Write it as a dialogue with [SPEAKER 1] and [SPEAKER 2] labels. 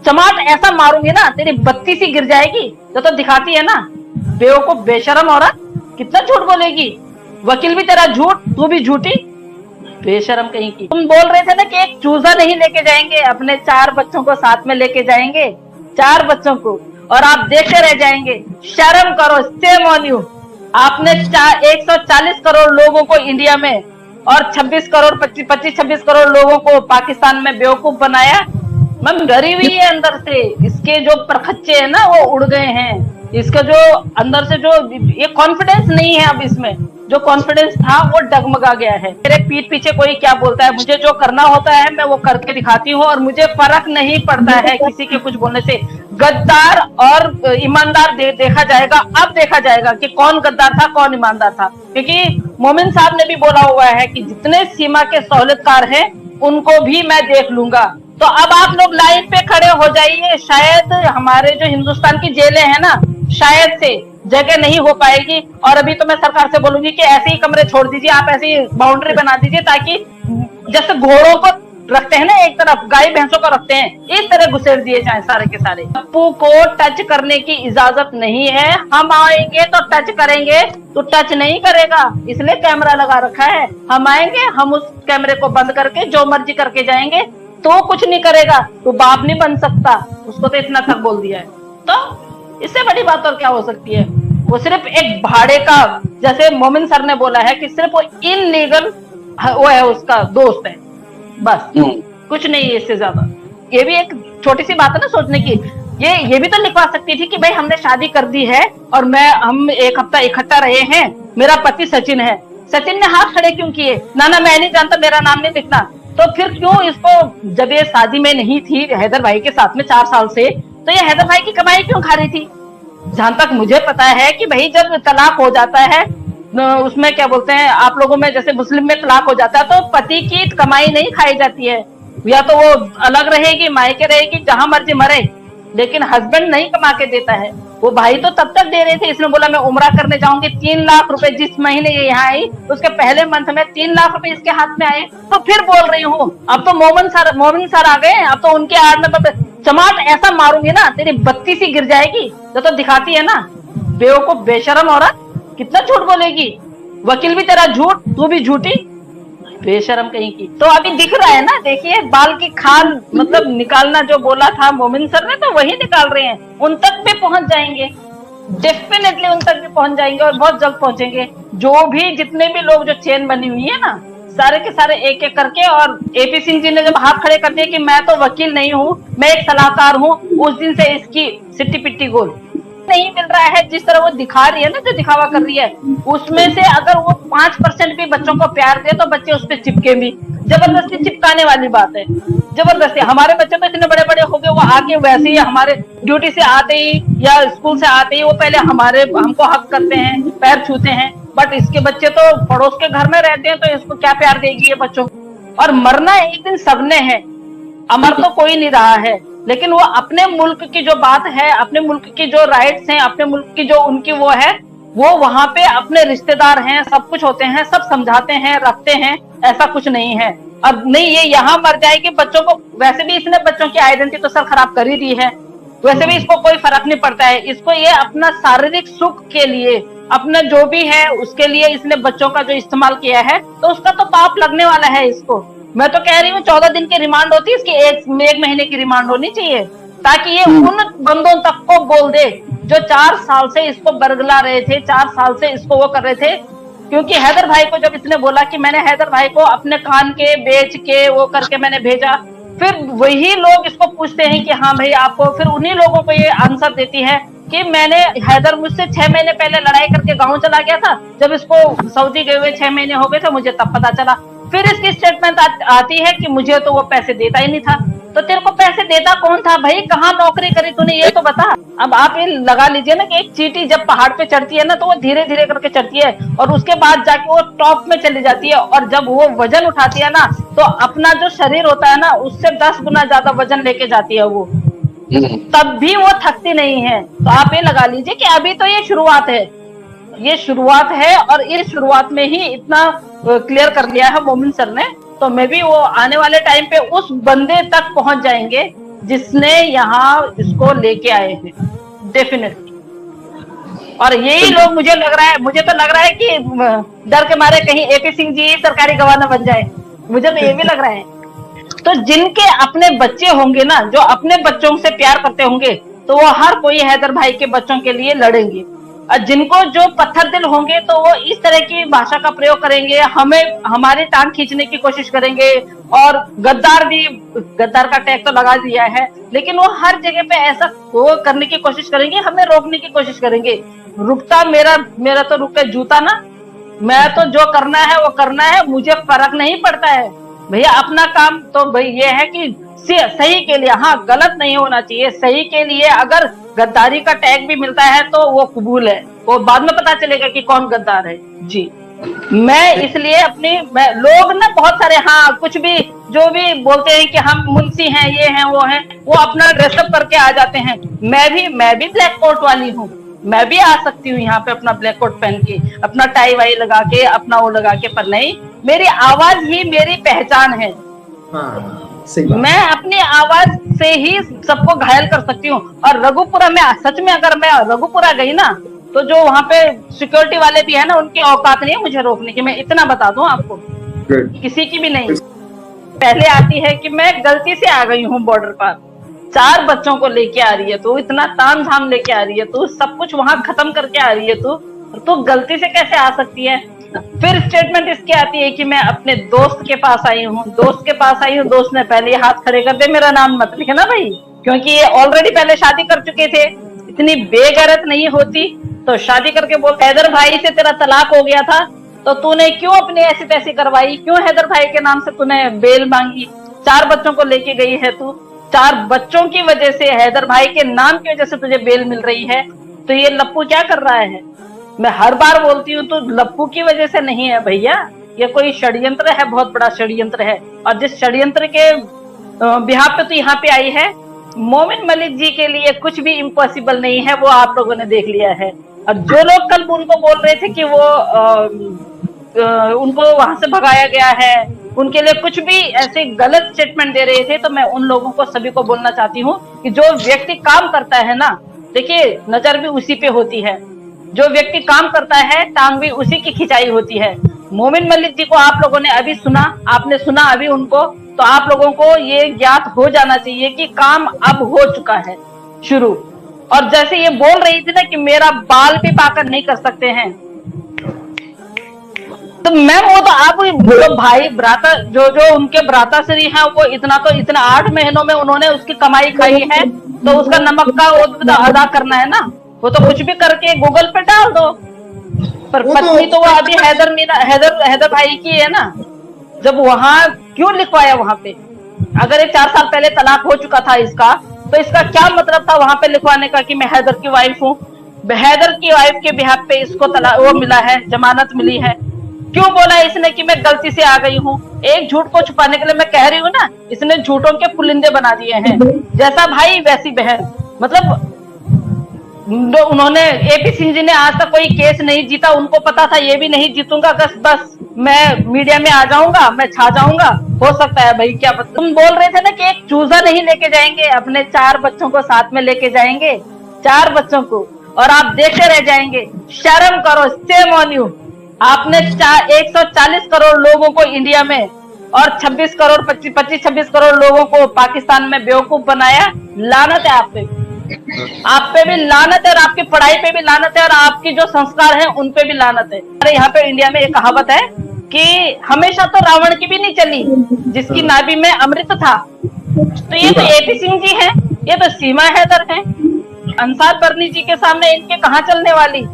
[SPEAKER 1] चमाट ऐसा मारूंगी ना तेरी बत्ती सी गिर जाएगी। तो दिखाती है ना बेवकूफ बेशरम औरत, कितना झूठ बोलेगी। वकील भी तेरा झूठ, तू भी झूठी, बेशरम कहीं की। तुम बोल रहे थे ना कि एक चूजा नहीं लेके जाएंगे, अपने 4 बच्चों को साथ में लेके जाएंगे, 4 बच्चों को, और आप देखते रह जाएंगे। शर्म करो, शेम ऑन यू। आपने 140 करोड़ लोगों को इंडिया में और 26 करोड़ 25-26 करोड़ लोगों को पाकिस्तान में बेवकूफ बनाया। मैम डरी हुई है अंदर से, इसके जो परखच्चे है ना वो उड़ गए हैं। इसका जो अंदर से जो ये कॉन्फिडेंस नहीं है, अब इसमें जो कॉन्फिडेंस था वो डगमगा गया है। मेरे पीठ पीछे कोई क्या बोलता है, मुझे जो करना होता है मैं वो करके दिखाती हूँ और मुझे फर्क नहीं पड़ता है किसी के कुछ बोलने से। गद्दार और ईमानदार देखा जाएगा, अब देखा जाएगा कि कौन गद्दार था कौन ईमानदार था। क्योंकि मोमिन साहब ने भी बोला हुआ है कि जितने सीमा के सहूलियतकार हैं उनको भी मैं देख लूंगा। तो अब आप लोग लाइन पे खड़े हो जाइए। शायद हमारे जो हिंदुस्तान की जेलें हैं ना, शायद से जगह नहीं हो पाएगी। और अभी तो मैं सरकार से बोलूंगी कि ऐसे ही कमरे छोड़ दीजिए, आप ऐसे ही बाउंड्री बना दीजिए, ताकि जैसे घोड़ों को रखते हैं ना एक तरफ, गाय भैंसों को रखते हैं, इस तरह घुसेड़ दिए जाए सारे के सारे। पप्पू को टच करने की इजाजत नहीं है। हम आएंगे तो टच करेंगे, तो टच नहीं करेगा, इसलिए कैमरा लगा रखा है। हम आएंगे, हम उस कैमरे को बंद करके जो मर्जी करके जाएंगे, तो कुछ नहीं करेगा। तो बाप नहीं बन सकता, उसको तो इतना तक बोल दिया है। तो इससे बड़ी बात और क्या हो सकती है। वो सिर्फ एक भाड़े का, जैसे मोमिन सर ने बोला है कि सिर्फ वो इनलीगल वो है, उसका दोस्त है, बस कुछ नहीं है इससे ज्यादा। ये भी एक छोटी सी बात है ना सोचने की। ये भी तो लिखवा सकती थी कि भाई हमने शादी कर दी है और हम 1 हफ्ता इकट्ठा रहे हैं, मेरा पति सचिन है। सचिन ने हाथ खड़े क्यों किए, ना मैं नहीं जानता, मेरा नाम नहीं लिखना। तो फिर क्यों इसको, जब ये शादी में नहीं थी हैदर भाई के साथ में 4 साल से, तो ये हैदर भाई की कमाई क्यों खा रही थी। जहां तक मुझे पता है कि भाई जब तलाक हो जाता है, उसमें क्या बोलते हैं आप लोगों में, जैसे मुस्लिम में तलाक हो जाता है तो पति की कमाई नहीं खाई जाती है, या तो वो अलग रहेगी, मायके रहेगी, जहां मर्जी मरे, लेकिन हस्बैंड नहीं कमा के देता है। वो भाई तो तब तक दे रहे थे। इसने बोला मैं उम्रा करने जाऊंगी, 3 लाख रुपए जिस महीने ये यहाँ आई उसके पहले मंथ में 3 लाख रुपए इसके हाथ में आए। तो फिर बोल रही हूँ, अब तो मोमिन सर आ गए, अब तो उनके आड़ में चमाट ऐसा मारूंगी ना तेरी बत्ती सी गिर जाएगी। तो दिखाती है ना बेवकूफ बेशरम औरत, कितना झूठ बोलेगी। वकील भी तेरा झूठ, तू भी झूठी, बेशरम कहीं की। तो अभी दिख रहा है ना, देखिए बाल की खाल मतलब निकालना जो बोला था मोमिन सर ने, तो वही निकाल रहे हैं। उन तक भी पहुंच जाएंगे, डेफिनेटली उन तक भी पहुंच जाएंगे और बहुत जल्द पहुंचेंगे। जो भी जितने भी लोग जो चेन बनी हुई है ना, सारे के सारे एक एक करके। और एपी सिंह जी ने जब हाथ खड़े कर दिए कि मैं तो वकील नहीं हूँ, मैं एक सलाहकार हूँ, उस दिन से इसकी सिट्टी पिट्टी गोल नहीं मिल रहा है। जिस तरह वो दिखा रही है ना, जो दिखावा कर रही है, उसमें से अगर वो 5% भी बच्चों को प्यार दे तो बच्चे उस पर चिपके भी। जबरदस्ती चिपकाने वाली बात है, जबरदस्ती। हमारे बच्चे तो इतने बड़े बड़े हो गए, वो आके वैसे ही हमारे ड्यूटी से आते ही या स्कूल से आते ही वो पहले हमको हक करते हैं, पैर छूते हैं। बट इसके बच्चे तो पड़ोस के घर में रहते हैं, तो इसको क्या प्यार देगी ये बच्चों को। और मरना एक दिन सबने है, अमर तो कोई नहीं रहा है, लेकिन वो अपने मुल्क की जो बात है, अपने मुल्क की जो राइट्स हैं, अपने मुल्क की जो उनकी वो है, वो वहां पे अपने रिश्तेदार हैं, सब कुछ होते हैं, सब समझाते हैं, रखते हैं। ऐसा कुछ नहीं है। अब नहीं ये यहाँ मर जाएगी बच्चों को, वैसे भी इसने बच्चों की आइडेंटिटी तो सर खराब कर ही दी है, वैसे भी इसको कोई फर्क नहीं पड़ता है। इसको ये अपना शारीरिक सुख के लिए, अपना जो भी है उसके लिए इसने बच्चों का जो इस्तेमाल किया है, तो उसका तो पाप लगने वाला है इसको। मैं तो कह रही हूँ 14 दिन की रिमांड होती है इसकी, 1 महीने की रिमांड होनी चाहिए, ताकि ये उन बंदों तक को बोल दे जो 4 साल से इसको बरगला रहे थे, 4 साल से इसको वो कर रहे थे। क्योंकि हैदर भाई को जब इसने बोला कि मैंने हैदर भाई को अपने कान के बेच के वो करके मैंने भेजा, फिर वही लोग इसको पूछते हैं कि हाँ भाई आपको, फिर उन्हीं लोगों को ये आंसर देती है कि मैंने हैदर मुझसे 6 महीने पहले लड़ाई करके गाँव चला गया था, जब इसको सऊदी गए हुए 6 महीने हो गए थे, मुझे तब पता चला। फिर इसकी स्टेटमेंट आती है कि मुझे तो वो पैसे देता ही नहीं था। तो तेरे को पैसे देता कौन था भाई, कहाँ नौकरी करी तूने, ये तो बता। अब आप ये लगा लीजिए ना कि एक चींटी जब पहाड़ पे चढ़ती है ना, तो वो धीरे धीरे करके चढ़ती है और उसके बाद जाके वो टॉप में चली जाती है, और जब वो वजन उठाती है ना, तो अपना जो शरीर होता है ना, उससे 10 गुना ज्यादा वजन लेके जाती है वो, तब भी वो थकती नहीं है। तो आप ये लगा लीजिए कि अभी तो ये शुरुआत है, ये शुरुआत है, और इस शुरुआत में ही इतना क्लियर कर लिया है मोमिन सर ने। तो मैं भी वो आने वाले टाइम पे उस बंदे तक पहुंच जाएंगे जिसने यहाँ इसको लेके आए हैं, डेफिनेटली। और यही लोग, मुझे तो लग रहा है कि डर के मारे कहीं एपी सिंह जी सरकारी गवाह न बन जाए, मुझे तो ये भी लग रहा है। तो जिनके अपने बच्चे होंगे ना, जो अपने बच्चों से प्यार करते होंगे, तो वो हर कोई हैदर भाई के बच्चों के लिए लड़ेंगे। और जिनको जो पत्थर दिल होंगे तो वो इस तरह की भाषा का प्रयोग करेंगे, हमें हमारी टांग खींचने की कोशिश करेंगे। और गद्दार का टैग तो लगा दिया है, लेकिन वो हर जगह पे ऐसा वो करने की कोशिश करेंगे, हमें रोकने की कोशिश करेंगे। रुकता मेरा तो रुके जूता ना, मैं तो जो करना है वो करना है, मुझे फर्क नहीं पड़ता है भैया। अपना काम तो भाई ये है कि सही के लिए, हाँ गलत नहीं होना चाहिए, सही के लिए अगर गद्दारी का टैग भी मिलता है तो वो कबूल है, वो बाद में पता चलेगा कि कौन गद्दार है जी। मैं इसलिए लोग ना बहुत सारे, हाँ कुछ भी जो भी बोलते हैं कि हम मुंशी हैं, ये हैं वो हैं, वो अपना ड्रेसअप करके आ जाते हैं। मैं भी ब्लैक कोट वाली हूँ, मैं भी आ सकती हूँ यहाँ पे अपना ब्लैक कोट पहन के, अपना टाई वाई लगा के, अपना वो लगा के, पर नहीं, मेरी आवाज ही मेरी पहचान है।
[SPEAKER 2] हाँ, सही बात।
[SPEAKER 1] मैं अपनी आवाज से ही सबको घायल कर सकती हूँ। और रघुपुरा में, सच में अगर मैं रघुपुरा गई ना, तो जो वहाँ पे सिक्योरिटी वाले भी है ना, उनकी औकात नहीं है मुझे रोकने की, मैं इतना बता दूं आपको, किसी की भी नहीं। पहले आती है कि मैं गलती से आ गई हूँ बॉर्डर पर, 4 बच्चों को लेके आ रही है, तो इतना ताम झाम लेके आ रही है, तो सब कुछ वहां खत्म करके आ रही है, तो गलती से कैसे आ सकती है। फिर स्टेटमेंट इसकी आती है कि मैं अपने दोस्त के पास आई हूँ, दोस्त ने पहले हाथ खड़े कर दे, मेरा नाम मत लिखना भाई, क्योंकि ये ऑलरेडी पहले शादी कर चुके थे। इतनी बेगैरत नहीं होती तो शादी करके बोल, हैदर भाई से तेरा तलाक हो गया था तो तूने क्यों अपनी ऐसी तैसी करवाई, क्यों हैदर भाई के नाम से तूने बेल मांगी, 4 बच्चों को लेके गई है तू, 4 बच्चों की वजह से, हैदर भाई के नाम की वजह से तुझे बेल मिल रही है, तो ये लप्पू क्या कर रहा है। मैं हर बार बोलती हूँ, तो लप्पू की वजह से नहीं है भैया, ये कोई षड्यंत्र है, बहुत बड़ा षड्यंत्र है। और जिस षड्यंत्र के बिहार पे तो यहाँ पे आई है, मोमिन मलिक जी के लिए कुछ भी इम्पॉसिबल नहीं है, वो आप लोगों ने देख लिया है। और जो लोग कल उनको बोल रहे थे कि वो उनको वहां से भगाया गया है, उनके लिए कुछ भी ऐसे गलत स्टेटमेंट दे रहे थे, तो मैं उन लोगों को सभी को बोलना चाहती हूँ कि जो व्यक्ति काम करता है ना, देखिए नजर भी उसी पे होती है, जो व्यक्ति काम करता है टांग भी उसी की खिंचाई होती है। मोमिन मलिक जी को आप लोगों ने अभी सुना, आपने सुना अभी उनको, तो आप लोगों को ये ज्ञात हो जाना चाहिए कि काम अब हो चुका है शुरू। और जैसे ये बोल रही थी ना कि मेरा बाल भी पाकर नहीं कर सकते हैं, तो मैम वो तो आप जो भाई भ्राता, जो उनके भ्राताश्री हैं, वो इतना 8 महीनों में उन्होंने उसकी कमाई खाई है, तो उसका नमक का वो तो अदा करना है ना, वो तो कुछ भी करके गूगल पे डाल दो। पर पत्नी तो वो अभी हैदर भाई की है ना, जब वहां क्यों लिखवाया वहां पे, अगर ये 4 साल पहले तलाक हो चुका था इसका, तो इसका क्या मतलब था वहां पे लिखवाने का कि मैं हैदर की वाइफ हूँ। हैदर की वाइफ के बिहाफ पे इसको तलाक वो मिला है, जमानत मिली है, क्यों बोला इसने कि मैं गलती से आ गई हूँ। एक झूठ को छुपाने के लिए मैं कह रही हूँ ना, इसने झूठों के पुलिंदे बना दिए हैं, जैसा भाई वैसी बहन। मतलब उन्होंने, एपी सिंह जी ने आज तक कोई केस नहीं जीता, उनको पता था ये भी नहीं जीतूंगा, बस मैं मीडिया में आ जाऊंगा, मैं छा जाऊंगा, हो सकता है भाई क्या पता। तुम बोल रहे थे ना कि एक चूजा नहीं लेके जाएंगे, अपने 4 बच्चों को साथ में लेके जाएंगे, 4 बच्चों को, और आप देखते रह जाएंगे। शर्म करो, शेम ऑन यू। आपने 140 करोड़ लोगों को इंडिया में और 26 करोड़ लोगों को पाकिस्तान में बेवकूफ बनाया। लानत है आप पे भी लानत है, और आपकी पढ़ाई पे भी लानत है, और आपकी जो संस्कार है उन पे भी लानत है। अरे यहाँ पे इंडिया में एक कहावत है कि हमेशा तो रावण की भी नहीं चली जिसकी नाभि में अमृत था। तो ये तो एपी सिंह जी हैं, ये तो सीमा हैदर हैं, अंसार परनी जी के सामने इनके कहाँ चलने वाली।